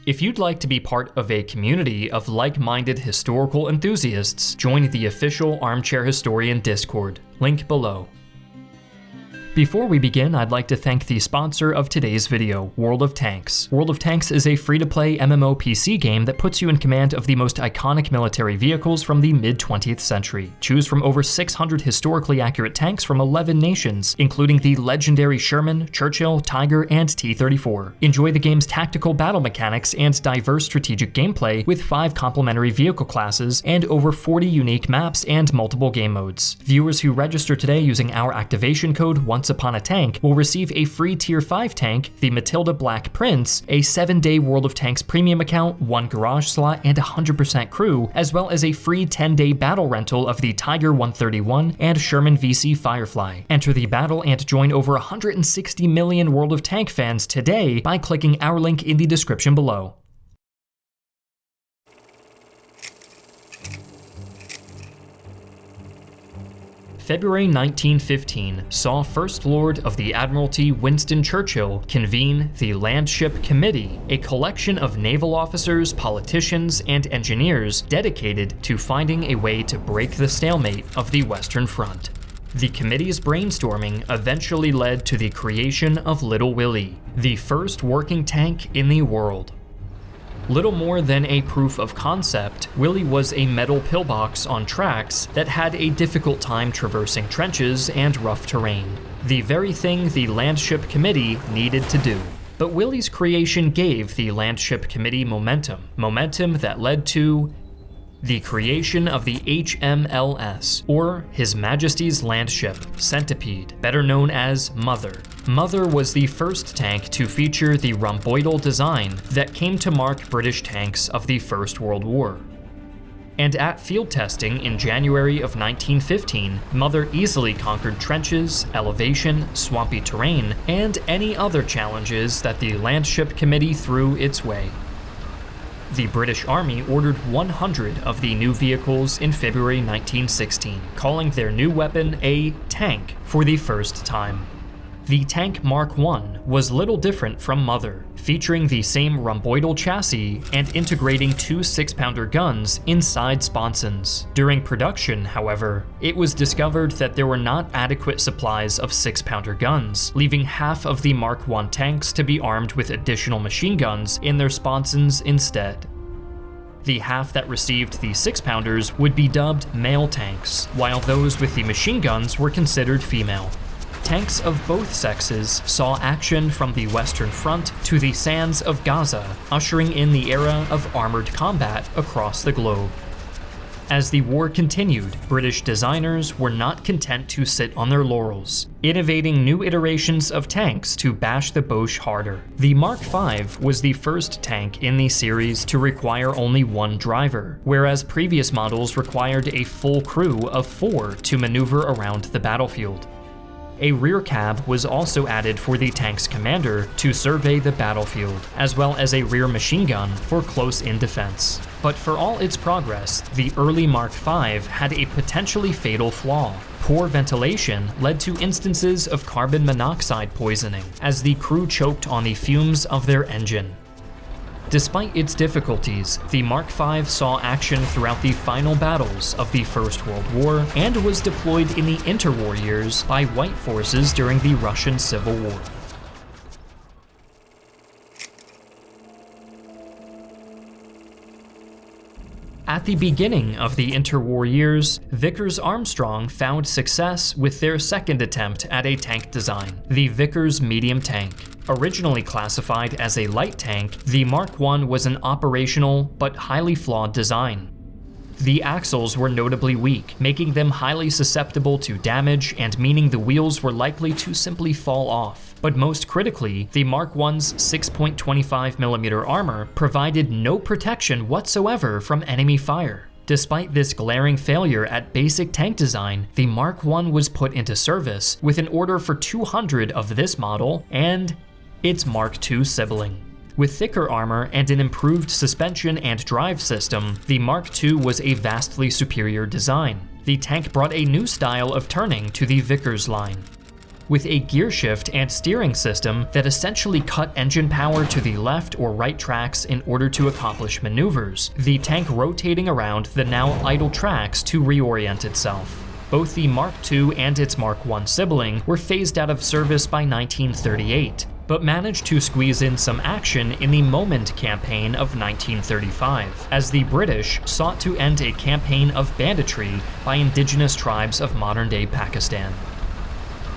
If you'd like to be part of a community of like-minded historical enthusiasts, join the official Armchair Historian Discord, link below. Before we begin, I'd like to thank the sponsor of today's video, World of Tanks. World of Tanks is a free-to-play MMO PC game that puts you in command of the most iconic military vehicles from the mid-20th century. Choose from over 600 historically accurate tanks from 11 nations, including the legendary Sherman, Churchill, Tiger, and T-34. Enjoy the game's tactical battle mechanics and diverse strategic gameplay with 5 complementary vehicle classes and over 40 unique maps and multiple game modes. Viewers who register today using our activation code Once Upon a Tank will receive a free Tier 5 tank, the Matilda Black Prince, a 7-day World of Tanks premium account, 1 garage slot, and 100% crew, as well as a free 10-day battle rental of the Tiger 131 and Sherman VC Firefly. Enter the battle and join over 160 million World of Tank fans today by clicking our link in the description below. February 1915 saw First Lord of the Admiralty Winston Churchill convene the Landship Committee, a collection of naval officers, politicians, and engineers dedicated to finding a way to break the stalemate of the Western Front. The committee's brainstorming eventually led to the creation of Little Willie, the first working tank in the world. Little more than a proof of concept, Willie was a metal pillbox on tracks that had a difficult time traversing trenches and rough terrain. The very thing the Landship Committee needed to do. But Willie's creation gave the Landship Committee momentum that led to the creation of the HMLS, or His Majesty's Landship Centipede, better known as Mother. Mother was the first tank to feature the rhomboidal design that came to mark British tanks of the First World War. And at field testing in January of 1915, Mother easily conquered trenches, elevation, swampy terrain, and any other challenges that the Landship Committee threw its way. The British Army ordered 100 of the new vehicles in February 1916, calling their new weapon a tank for the first time. The Tank Mark I was little different from Mother, featuring the same rhomboidal chassis and integrating 2 6-pounder guns inside sponsons. During production, however, it was discovered that there were not adequate supplies of 6-pounder guns, leaving half of the Mark I tanks to be armed with additional machine guns in their sponsons instead. The half that received the 6-pounders would be dubbed male tanks, while those with the machine guns were considered female. Tanks of both sexes saw action from the Western Front to the sands of Gaza, ushering in the era of armored combat across the globe. As the war continued, British designers were not content to sit on their laurels, innovating new iterations of tanks to bash the Boche harder. The Mark V was the first tank in the series to require only 1 driver, whereas previous models required a full crew of 4 to maneuver around the battlefield. A rear cab was also added for the tank's commander to survey the battlefield, as well as a rear machine gun for close-in defense. But for all its progress, the early Mark V had a potentially fatal flaw. Poor ventilation led to instances of carbon monoxide poisoning, as the crew choked on the fumes of their engine. Despite its difficulties, the Mark V saw action throughout the final battles of the First World War and was deployed in the interwar years by White forces during the Russian Civil War. At the beginning of the interwar years, Vickers-Armstrong found success with their second attempt at a tank design, the Vickers medium tank. Originally classified as a light tank, the Mark I was an operational but highly flawed design. The axles were notably weak, making them highly susceptible to damage and meaning the wheels were likely to simply fall off. But most critically, the Mark I's 6.25mm armor provided no protection whatsoever from enemy fire. Despite this glaring failure at basic tank design, the Mark I was put into service with an order for 200 of this model and its Mark II sibling. With thicker armor and an improved suspension and drive system, the Mark II was a vastly superior design. The tank brought a new style of turning to the Vickers line. with a gearshift and steering system that essentially cut engine power to the left or right tracks in order to accomplish maneuvers, the tank rotating around the now idle tracks to reorient itself. Both the Mark II and its Mark I sibling were phased out of service by 1938, but managed to squeeze in some action in the Moment campaign of 1935, as the British sought to end a campaign of banditry by indigenous tribes of modern-day Pakistan.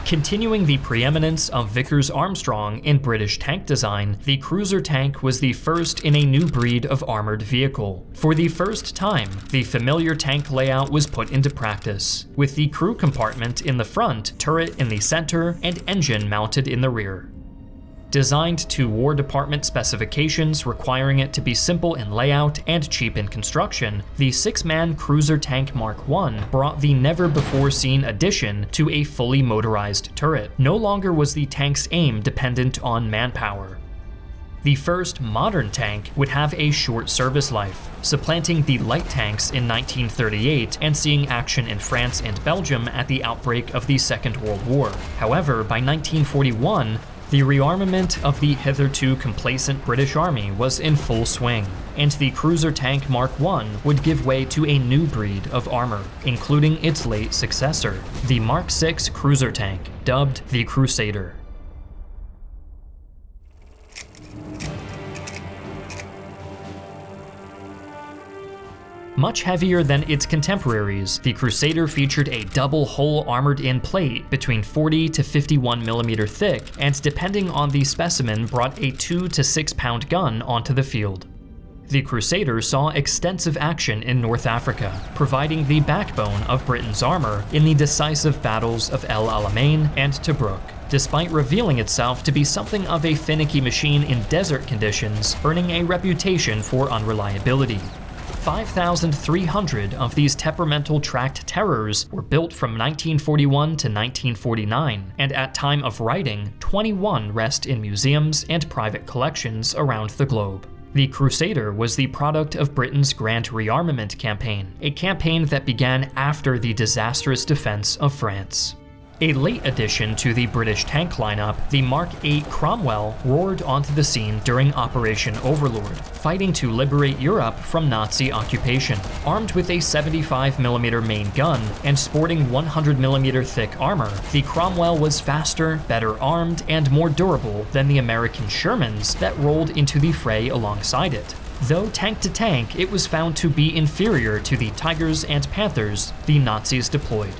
Continuing the preeminence of Vickers-Armstrong in British tank design, the cruiser tank was the first in a new breed of armored vehicle. For the first time, the familiar tank layout was put into practice, with the crew compartment in the front, turret in the center, and engine mounted in the rear. Designed to War Department specifications requiring it to be simple in layout and cheap in construction, the 6-man cruiser tank Mark I brought the never-before-seen addition to a fully motorized turret. No longer was the tank's aim dependent on manpower. The first modern tank would have a short service life, supplanting the light tanks in 1938 and seeing action in France and Belgium at the outbreak of the Second World War. However, by 1941, the rearmament of the hitherto complacent British Army was in full swing, and the cruiser tank Mark I would give way to a new breed of armor, including its late successor, the Mark VI cruiser tank, dubbed the Crusader. Much heavier than its contemporaries, the Crusader featured a double-hull armored-in plate between 40 to 51mm thick, and depending on the specimen brought a 2 to 6 pound gun onto the field. The Crusader saw extensive action in North Africa, providing the backbone of Britain's armor in the decisive battles of El Alamein and Tobruk, despite revealing itself to be something of a finicky machine in desert conditions, earning a reputation for unreliability. 5,300 of these temperamental tracked terrors were built from 1941 to 1949, and at time of writing, 21 rest in museums and private collections around the globe. The Crusader was the product of Britain's Grand Rearmament campaign, a campaign that began after the disastrous defense of France. A late addition to the British tank lineup, the Mark VIII Cromwell roared onto the scene during Operation Overlord, fighting to liberate Europe from Nazi occupation. Armed with a 75mm main gun and sporting 100mm thick armor, the Cromwell was faster, better armed, and more durable than the American Shermans that rolled into the fray alongside it. Though tank to tank, it was found to be inferior to the Tigers and Panthers the Nazis deployed.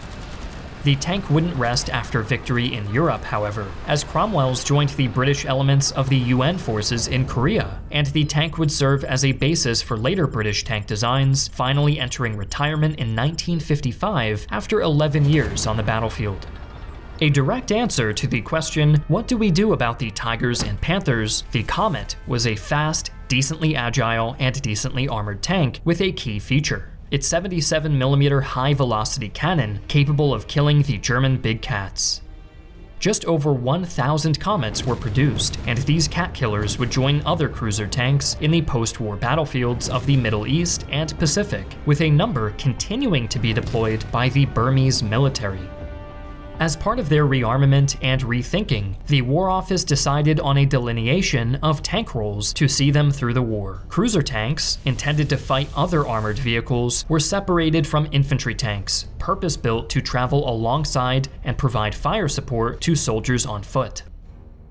The tank wouldn't rest after victory in Europe, however, as Cromwell's joined the British elements of the UN forces in Korea, and the tank would serve as a basis for later British tank designs, finally entering retirement in 1955 after 11 years on the battlefield. A direct answer to the question, what do we do about the Tigers and Panthers, the Comet was a fast, decently agile, and decently armored tank with a key feature: its 77mm high-velocity cannon capable of killing the German Big Cats. Just over 1,000 Comets were produced, and these cat killers would join other cruiser tanks in the post-war battlefields of the Middle East and Pacific, with a number continuing to be deployed by the Burmese military. As part of their rearmament and rethinking, the War Office decided on a delineation of tank roles to see them through the war. Cruiser tanks, intended to fight other armored vehicles, were separated from infantry tanks, purpose-built to travel alongside and provide fire support to soldiers on foot.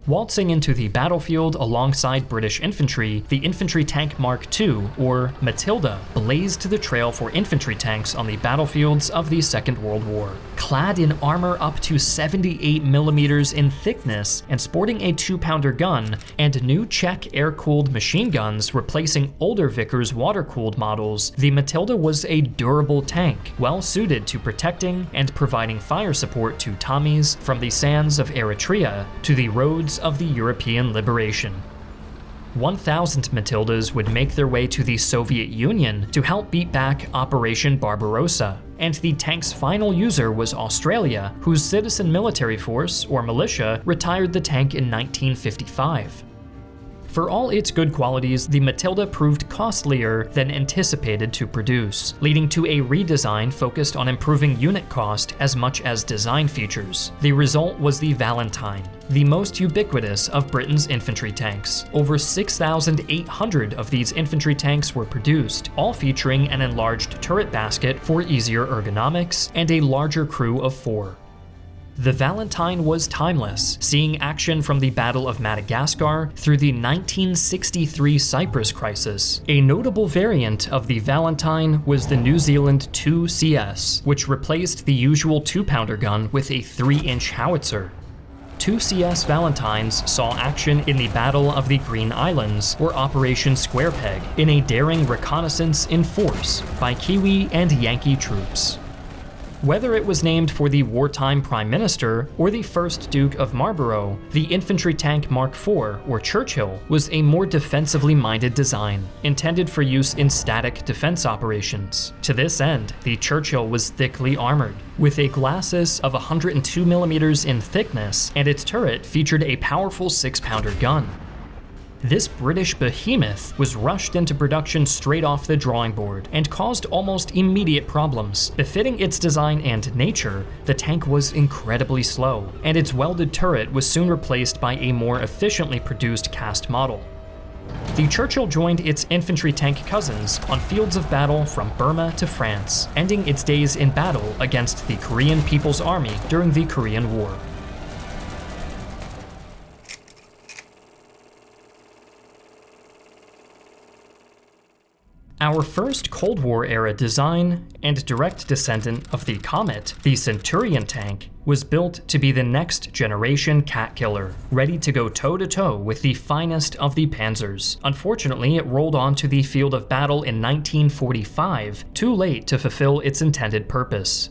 Waltzing into the battlefield alongside British infantry, the infantry tank Mark II, or Matilda, blazed the trail for infantry tanks on the battlefields of the Second World War. Clad in armor up to 78mm in thickness and sporting a 2-pounder gun and new Czech air-cooled machine guns replacing older Vickers water-cooled models, the Matilda was a durable tank, well-suited to protecting and providing fire support to Tommies from the sands of Eritrea to the roads of the European liberation. 1,000 Matildas would make their way to the Soviet Union to help beat back Operation Barbarossa, and the tank's final user was Australia, whose Citizen Military Force, or militia, retired the tank in 1955. For all its good qualities, the Matilda proved costlier than anticipated to produce, leading to a redesign focused on improving unit cost as much as design features. The result was the Valentine, the most ubiquitous of Britain's infantry tanks. Over 6,800 of these infantry tanks were produced, all featuring an enlarged turret basket for easier ergonomics and a larger crew of 4. The Valentine was timeless, seeing action from the Battle of Madagascar through the 1963 Cyprus crisis. A notable variant of the Valentine was the New Zealand 2CS, which replaced the usual 2-pounder gun with a 3-inch howitzer. 2CS Valentines saw action in the Battle of the Green Islands or Operation Square Peg in a daring reconnaissance in force by Kiwi and Yankee troops. Whether it was named for the wartime Prime Minister or the 1st Duke of Marlborough, the infantry tank Mark IV, or Churchill, was a more defensively minded design, intended for use in static defense operations. To this end, the Churchill was thickly armored, with a glacis of 102mm in thickness, and its turret featured a powerful 6-pounder gun. This British behemoth was rushed into production straight off the drawing board and caused almost immediate problems. Befitting its design and nature, the tank was incredibly slow, and its welded turret was soon replaced by a more efficiently produced cast model. The Churchill joined its infantry tank cousins on fields of battle from Burma to France, ending its days in battle against the Korean People's Army during the Korean War. Our first Cold War-era design and direct descendant of the Comet, the Centurion tank, was built to be the next generation cat killer, ready to go toe-to-toe with the finest of the Panzers. Unfortunately, it rolled onto the field of battle in 1945, too late to fulfill its intended purpose.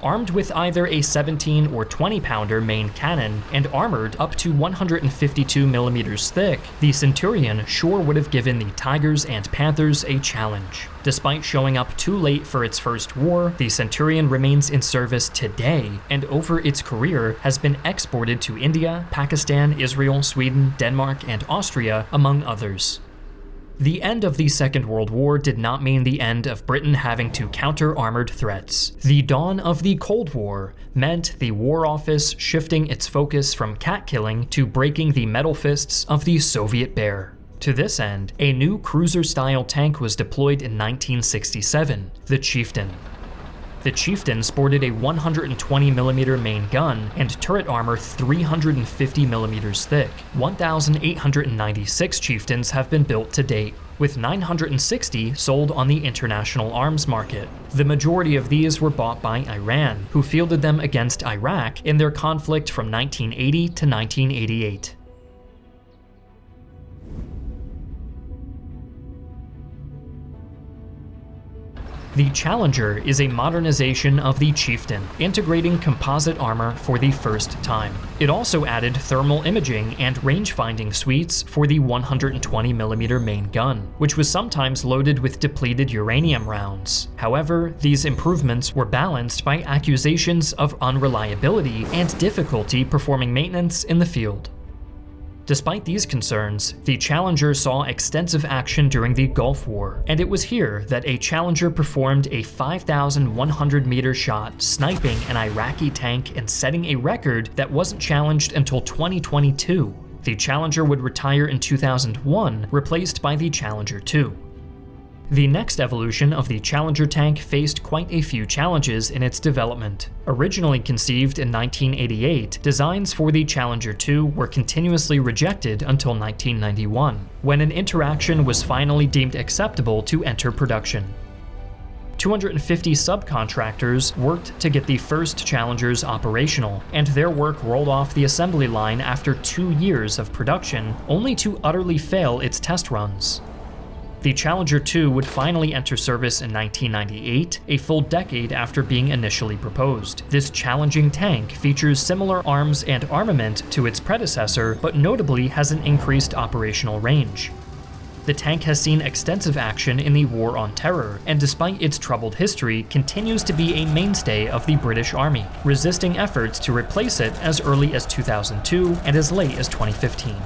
Armed with either a 17 or 20-pounder main cannon and armored up to 152mm thick, the Centurion sure would have given the Tigers and Panthers a challenge. Despite showing up too late for its first war, the Centurion remains in service today, and over its career has been exported to India, Pakistan, Israel, Sweden, Denmark, and Austria, among others. The end of the Second World War did not mean the end of Britain having to counter armored threats. The dawn of the Cold War meant the War Office shifting its focus from cat killing to breaking the metal fists of the Soviet bear. To this end, a new cruiser-style tank was deployed in 1967, the Chieftain. The Chieftain sported a 120mm main gun and turret armor 350mm thick. 1,896 Chieftains have been built to date, with 960 sold on the international arms market. The majority of these were bought by Iran, who fielded them against Iraq in their conflict from 1980 to 1988. The Challenger is a modernization of the Chieftain, integrating composite armor for the first time. It also added thermal imaging and range-finding suites for the 120mm main gun, which was sometimes loaded with depleted uranium rounds. However, these improvements were balanced by accusations of unreliability and difficulty performing maintenance in the field. Despite these concerns, the Challenger saw extensive action during the Gulf War, and it was here that a Challenger performed a 5,100-meter shot, sniping an Iraqi tank and setting a record that wasn't challenged until 2022. The Challenger would retire in 2001, replaced by the Challenger 2. The next evolution of the Challenger tank faced quite a few challenges in its development. Originally conceived in 1988, designs for the Challenger 2 were continuously rejected until 1991, when an interaction was finally deemed acceptable to enter production. 250 subcontractors worked to get the first Challengers operational, and their work rolled off the assembly line after 2 years of production, only to utterly fail its test runs. The Challenger 2 would finally enter service in 1998, a full decade after being initially proposed. This challenging tank features similar arms and armament to its predecessor, but notably has an increased operational range. The tank has seen extensive action in the War on Terror, and despite its troubled history, continues to be a mainstay of the British Army, resisting efforts to replace it as early as 2002 and as late as 2015.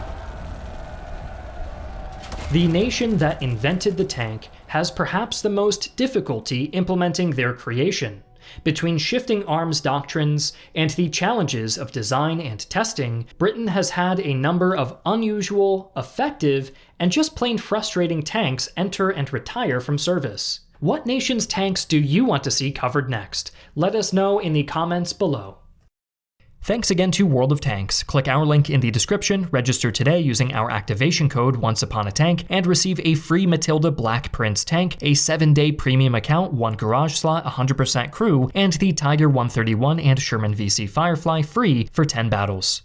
The nation that invented the tank has perhaps the most difficulty implementing their creation. Between shifting arms doctrines and the challenges of design and testing, Britain has had a number of unusual, effective, and just plain frustrating tanks enter and retire from service. What nation's tanks do you want to see covered next? Let us know in the comments below. Thanks again to World of Tanks. Click our link in the description, register today using our activation code ONCEUPONATANK, and receive a free Matilda Black Prince tank, a 7-day premium account, 1 garage slot, 100% crew, and the Tiger 131 and Sherman VC Firefly free for 10 battles.